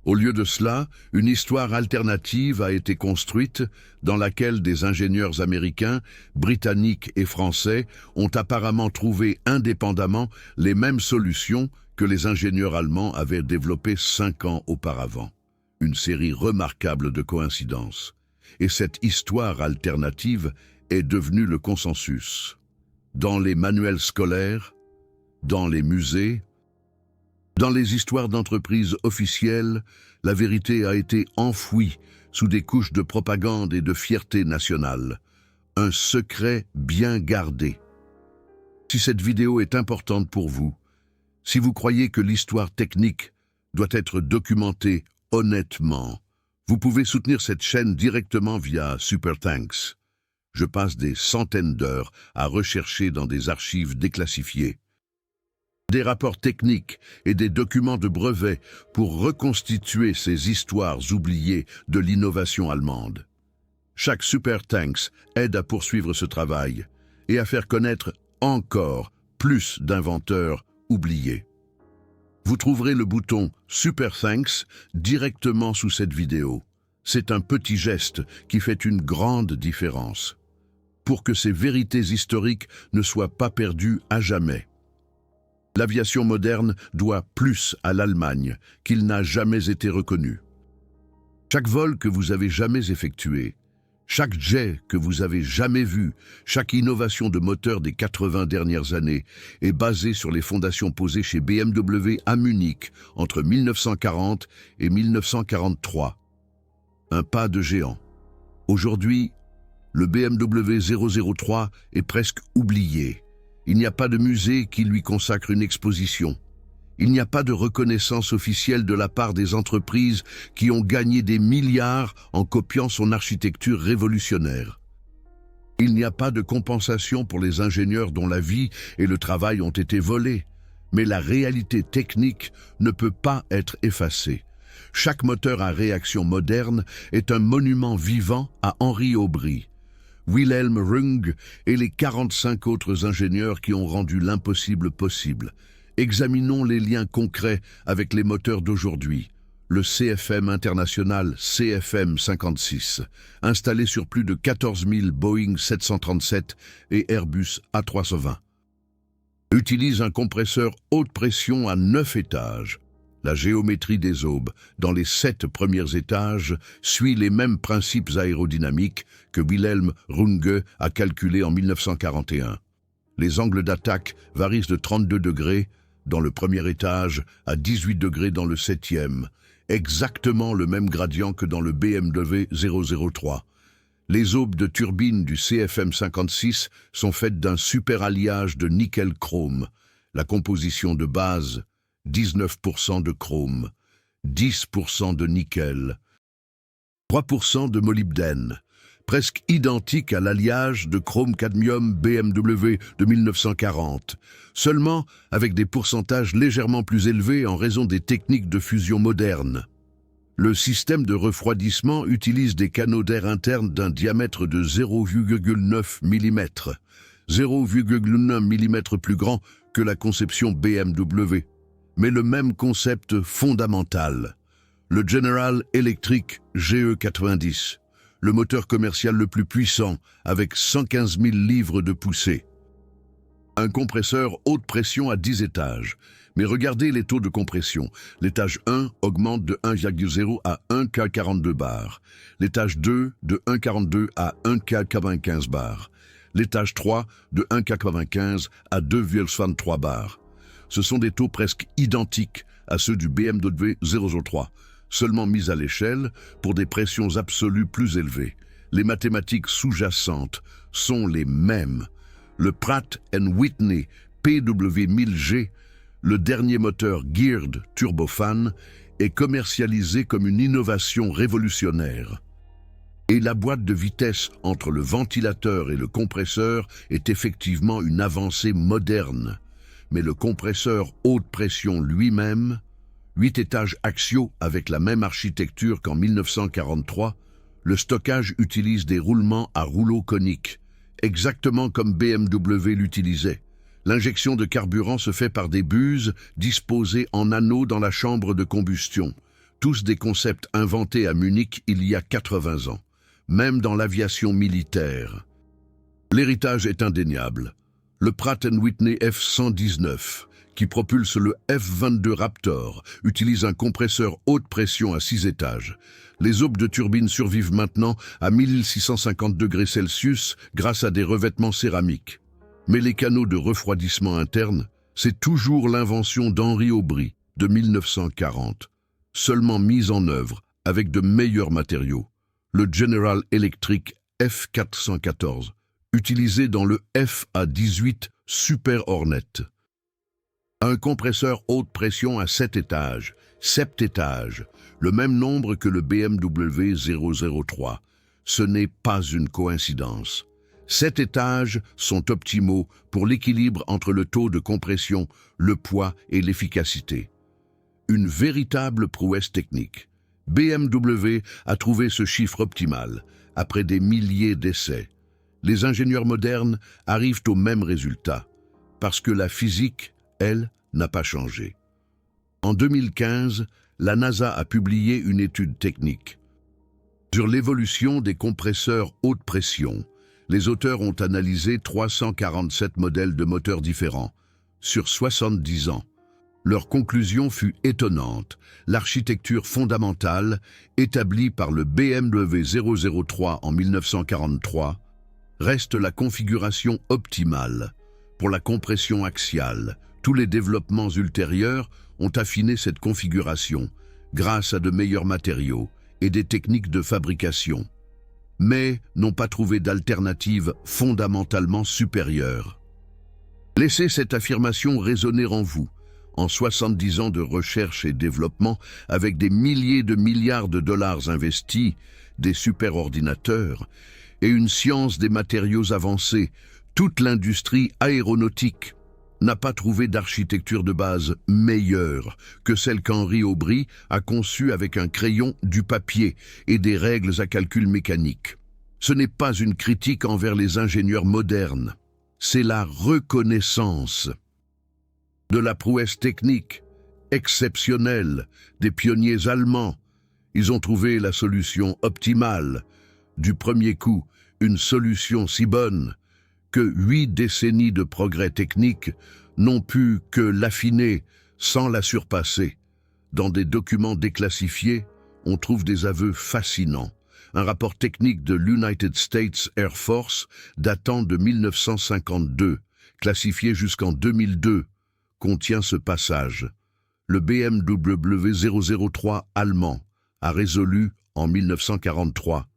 Au lieu de cela, une histoire alternative a été construite dans laquelle des ingénieurs américains, britanniques et français ont apparemment trouvé indépendamment les mêmes solutions que les ingénieurs allemands avaient développées 5 ans auparavant. Une série remarquable de coïncidences. Et cette histoire alternative est devenue le consensus. Dans les manuels scolaires, dans les musées, dans les histoires d'entreprises officielles, la vérité a été enfouie sous des couches de propagande et de fierté nationale. Un secret bien gardé. Si cette vidéo est importante pour vous, si vous croyez que l'histoire technique doit être documentée honnêtement, vous pouvez soutenir cette chaîne directement via Super Thanks. Je passe des centaines d'heures à rechercher dans des archives déclassifiées des rapports techniques et des documents de brevets pour reconstituer ces histoires oubliées de l'innovation allemande. Chaque Super Thanks aide à poursuivre ce travail et à faire connaître encore plus d'inventeurs oubliés. Vous trouverez le bouton Super Thanks directement sous cette vidéo. C'est un petit geste qui fait une grande différence pour que ces vérités historiques ne soient pas perdues à jamais. L'aviation moderne doit plus à l'Allemagne qu'il n'a jamais été reconnu. Chaque vol que vous avez jamais effectué, chaque jet que vous avez jamais vu, chaque innovation de moteur des 80 dernières années est basée sur les fondations posées chez BMW à Munich entre 1940 et 1943. Un pas de géant. Aujourd'hui, le BMW 003 est presque oublié. Il n'y a pas de musée qui lui consacre une exposition. Il n'y a pas de reconnaissance officielle de la part des entreprises qui ont gagné des milliards en copiant son architecture révolutionnaire. Il n'y a pas de compensation pour les ingénieurs dont la vie et le travail ont été volés. Mais la réalité technique ne peut pas être effacée. Chaque moteur à réaction moderne est un monument vivant à Henri Aubry, Wilhelm Runge et les 45 autres ingénieurs qui ont rendu l'impossible possible. Examinons les liens concrets avec les moteurs d'aujourd'hui. Le CFM international CFM 56, installé sur plus de 14 000 Boeing 737 et Airbus A320, utilise un compresseur haute pression à 9 étages. La géométrie des aubes, dans les 7 premiers étages, suit les mêmes principes aérodynamiques que Wilhelm Runge a calculés en 1941. Les angles d'attaque varient de 32 degrés dans le premier étage à 18 degrés dans le 7e, exactement le même gradient que dans le BMW 003. Les aubes de turbine du CFM56 sont faites d'un super alliage de nickel-chrome. La composition de base, 19% de chrome, 10% de nickel, 3% de molybdène, presque identique à l'alliage de chrome-cadmium BMW de 1940, seulement avec des pourcentages légèrement plus élevés en raison des techniques de fusion modernes. Le système de refroidissement utilise des canaux d'air internes d'un diamètre de 0,9 mm, 0,1 mm plus grand que la conception BMW, mais le même concept fondamental. Le General Electric GE90, le moteur commercial le plus puissant avec 115 000 livres de poussée. Un compresseur haute pression à 10 étages. Mais regardez les taux de compression. L'étage 1 augmente de 1,0 à 1K42 bar. L'étage 2 de 1,42 à 1K95 bar. L'étage 3 de 1K95 à 2,63 bar. Ce sont des taux presque identiques à ceux du BMW 003, seulement mis à l'échelle pour des pressions absolues plus élevées. Les mathématiques sous-jacentes sont les mêmes. Le Pratt & Whitney PW1000G, le dernier moteur geared turbofan, est commercialisé comme une innovation révolutionnaire. Et la boîte de vitesse entre le ventilateur et le compresseur est effectivement une avancée moderne. Mais le compresseur haute pression lui-même, 8 étages axiaux avec la même architecture qu'en 1943, le stockage utilise des roulements à rouleaux coniques, exactement comme BMW l'utilisait. L'injection de carburant se fait par des buses disposées en anneaux dans la chambre de combustion. Tous des concepts inventés à Munich il y a 80 ans, même dans l'aviation militaire. L'héritage est indéniable. Le Pratt & Whitney F119, qui propulse le F-22 Raptor, utilise un compresseur haute pression à 6 étages. Les aubes de turbine survivent maintenant à 1650 degrés Celsius grâce à des revêtements céramiques. Mais les canaux de refroidissement interne, c'est toujours l'invention d'Henri Aubry de 1940, seulement mise en œuvre avec de meilleurs matériaux. Le General Electric F414, utilisé dans le FA-18 Super Hornet. Un compresseur haute pression à 7 étages, septétage, le même nombre que le BMW 003. Ce n'est pas une coïncidence. 7 étages sont optimaux pour l'équilibre entre le taux de compression, le poids et l'efficacité. Une véritable prouesse technique. BMW a trouvé ce chiffre optimal après des milliers d'essais. Les ingénieurs modernes arrivent au même résultat parce que la physique, elle, n'a pas changé. En 2015, la NASA a publié une étude technique sur l'évolution des compresseurs haute pression. Les auteurs ont analysé 347 modèles de moteurs différents, sur 70 ans. Leur conclusion fut étonnante. L'architecture fondamentale, établie par le BMW 003 en 1943, reste la configuration optimale. Pour la compression axiale, tous les développements ultérieurs ont affiné cette configuration, grâce à de meilleurs matériaux et des techniques de fabrication, mais n'ont pas trouvé d'alternative fondamentalement supérieure. Laissez cette affirmation résonner en vous. En 70 ans de recherche et développement, avec des milliers de milliards de dollars investis, des superordinateurs et une science des matériaux avancés, toute l'industrie aéronautique n'a pas trouvé d'architecture de base meilleure que celle qu'Henri Aubry a conçue avec un crayon, du papier et des règles à calcul mécanique. Ce n'est pas une critique envers les ingénieurs modernes, c'est la reconnaissance de la prouesse technique exceptionnelle des pionniers allemands. Ils ont trouvé la solution optimale. Du premier coup, une solution si bonne que 8 décennies de progrès techniques n'ont pu que l'affiner sans la surpasser. Dans des documents déclassifiés, on trouve des aveux fascinants. Un rapport technique de l'United States Air Force datant de 1952, classifié jusqu'en 2002, contient ce passage. Le BMW 003 allemand a résolu en 1943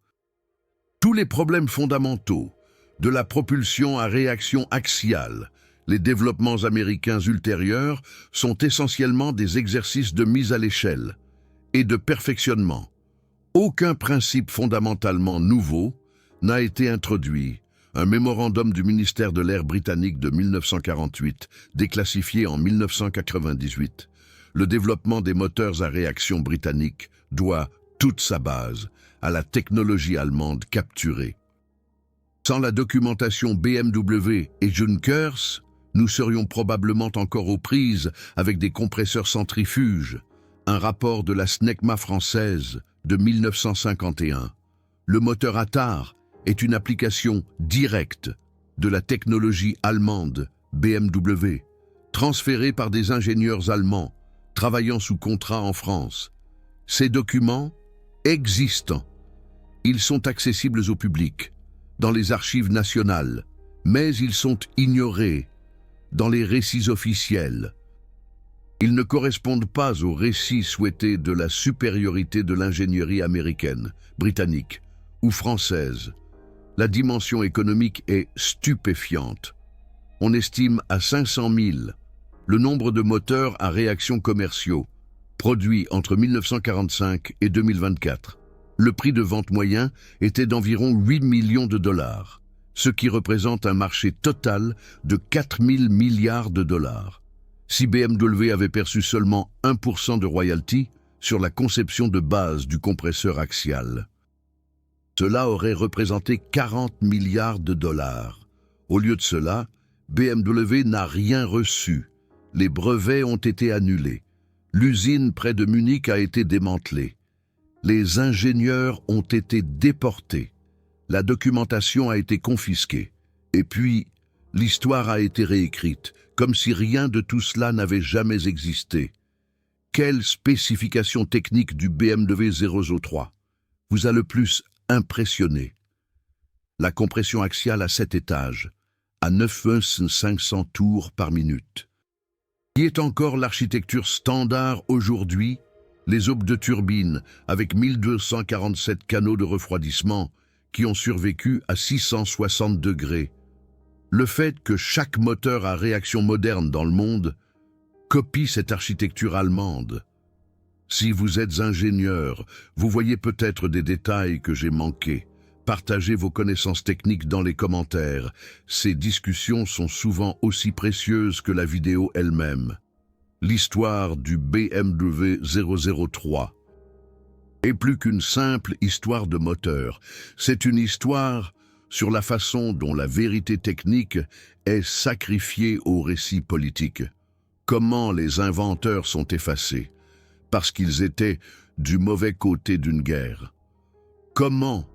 tous les problèmes fondamentaux, de la propulsion à réaction axiale. Les développements américains ultérieurs sont essentiellement des exercices de mise à l'échelle et de perfectionnement. Aucun principe fondamentalement nouveau n'a été introduit. Un mémorandum du ministère de l'Air britannique de 1948, déclassifié en 1998. Le développement des moteurs à réaction britanniques doit toute sa base à la technologie allemande capturée. Sans la documentation BMW et Junkers, nous serions probablement encore aux prises avec des compresseurs centrifuges. Un rapport de la SNECMA française de 1951. Le moteur Attar est une application directe de la technologie allemande BMW, transférée par des ingénieurs allemands travaillant sous contrat en France. Ces documents existants, ils sont accessibles au public dans les archives nationales, mais ils sont ignorés dans les récits officiels. Ils ne correspondent pas aux récits souhaités de la supériorité de l'ingénierie américaine, britannique ou française. La dimension économique est stupéfiante. On estime à 500 000 le nombre de moteurs à réaction commerciaux produits entre 1945 et 2024. Le prix de vente moyen était d'environ 8 millions de dollars, ce qui représente un marché total de 4 000 milliards de dollars. Si BMW avait perçu seulement 1% de royalties sur la conception de base du compresseur axial, cela aurait représenté 40 milliards de dollars. Au lieu de cela, BMW n'a rien reçu. Les brevets ont été annulés. L'usine près de Munich a été démantelée. Les ingénieurs ont été déportés. La documentation a été confisquée. Et puis, l'histoire a été réécrite, comme si rien de tout cela n'avait jamais existé. Quelle spécification technique du BMW 003 vous a le plus impressionné? La compression axiale à 7 étages, à 9500 tours par minute. Qui est encore l'architecture standard aujourd'hui? Les aubes de turbine, avec 1247 canaux de refroidissement, qui ont survécu à 660 degrés. Le fait que chaque moteur à réaction moderne dans le monde copie cette architecture allemande. Si vous êtes ingénieur, vous voyez peut-être des détails que j'ai manqués. Partagez vos connaissances techniques dans les commentaires. Ces discussions sont souvent aussi précieuses que la vidéo elle-même. L'histoire du BMW 003 est plus qu'une simple histoire de moteur. C'est une histoire sur la façon dont la vérité technique est sacrifiée au récit politique. Comment les inventeurs sont effacés parce qu'ils étaient du mauvais côté d'une guerre. Comment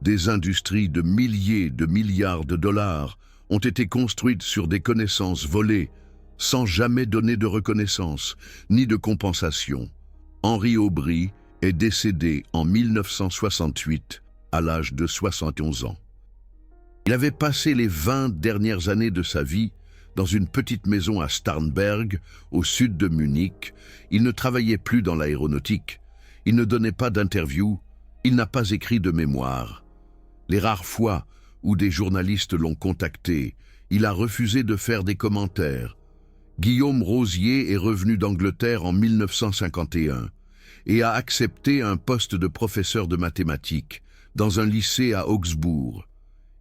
des industries de milliers de milliards de dollars ont été construites sur des connaissances volées sans jamais donner de reconnaissance ni de compensation. Henri Aubry est décédé en 1968 à l'âge de 71 ans. Il avait passé les 20 dernières années de sa vie dans une petite maison à Starnberg, au sud de Munich. Il ne travaillait plus dans l'aéronautique. Il ne donnait pas d'interview. Il n'a pas écrit de mémoire. Les rares fois où des journalistes l'ont contacté, il a refusé de faire des commentaires. Guillaume Rosier est revenu d'Angleterre en 1951 et a accepté un poste de professeur de mathématiques dans un lycée à Augsbourg.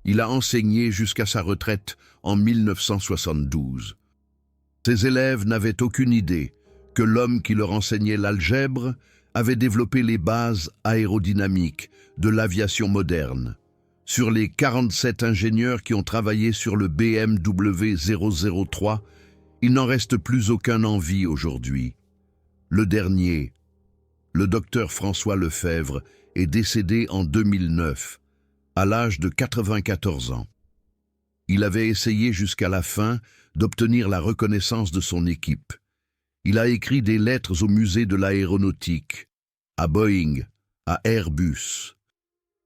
Il a enseigné jusqu'à sa retraite en 1972. Ses élèves n'avaient aucune idée que l'homme qui leur enseignait l'algèbre avait développé les bases aérodynamiques de l'aviation moderne. Sur les 47 ingénieurs qui ont travaillé sur le BMW 003, il n'en reste plus aucun en vie aujourd'hui. Le dernier, le docteur François Lefebvre, est décédé en 2009, à l'âge de 94 ans. Il avait essayé jusqu'à la fin d'obtenir la reconnaissance de son équipe. Il a écrit des lettres au musée de l'aéronautique, à Boeing, à Airbus,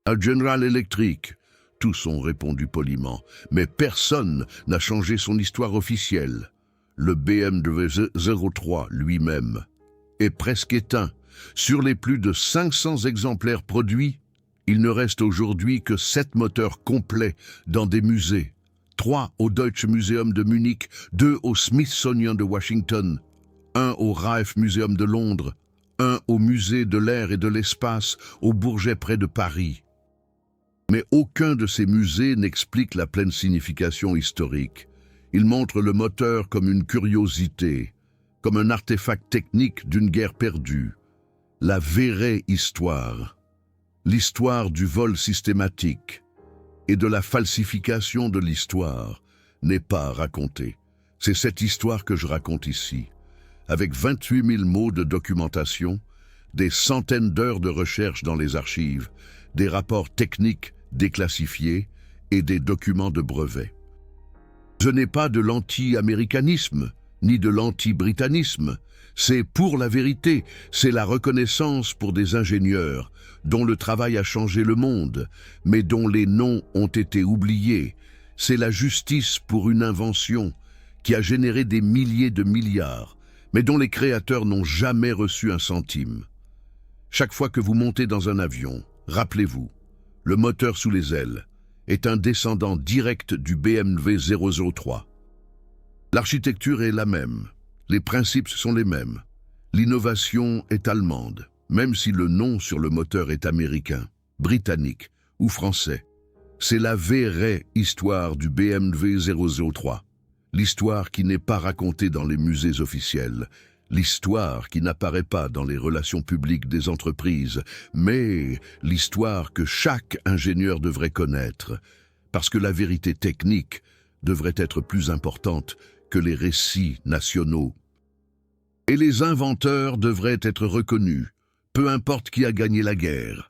à General Electric. Tous ont répondu poliment, mais personne n'a changé son histoire officielle. Le BMW-03 lui-même est presque éteint. Sur les plus de 500 exemplaires produits, il ne reste aujourd'hui que 7 moteurs complets dans des musées. 3 au Deutsche Museum de Munich, 2 au Smithsonian de Washington, 1 au Rijksmuseum de Londres, 1 au Musée de l'air et de l'espace au Bourget près de Paris. Mais aucun de ces musées n'explique la pleine signification historique. Il montre le moteur comme une curiosité, comme un artefact technique d'une guerre perdue. La vraie histoire, l'histoire du vol systématique et de la falsification de l'histoire, n'est pas racontée. C'est cette histoire que je raconte ici, avec 28 000 mots de documentation, des centaines d'heures de recherche dans les archives, des rapports techniques déclassifiés et des documents de brevet. Ce n'est pas de l'anti-américanisme, ni de l'anti-britannisme. C'est pour la vérité, c'est la reconnaissance pour des ingénieurs dont le travail a changé le monde, mais dont les noms ont été oubliés. C'est la justice pour une invention qui a généré des milliers de milliards, mais dont les créateurs n'ont jamais reçu un centime. Chaque fois que vous montez dans un avion, rappelez-vous, le moteur sous les ailes est un descendant direct du BMW 003. L'architecture est la même, les principes sont les mêmes. L'innovation est allemande, même si le nom sur le moteur est américain, britannique ou français. C'est la vraie histoire du BMW 003. L'histoire qui n'est pas racontée dans les musées officiels, l'histoire qui n'apparaît pas dans les relations publiques des entreprises, mais l'histoire que chaque ingénieur devrait connaître, parce que la vérité technique devrait être plus importante que les récits nationaux. Et les inventeurs devraient être reconnus, peu importe qui a gagné la guerre.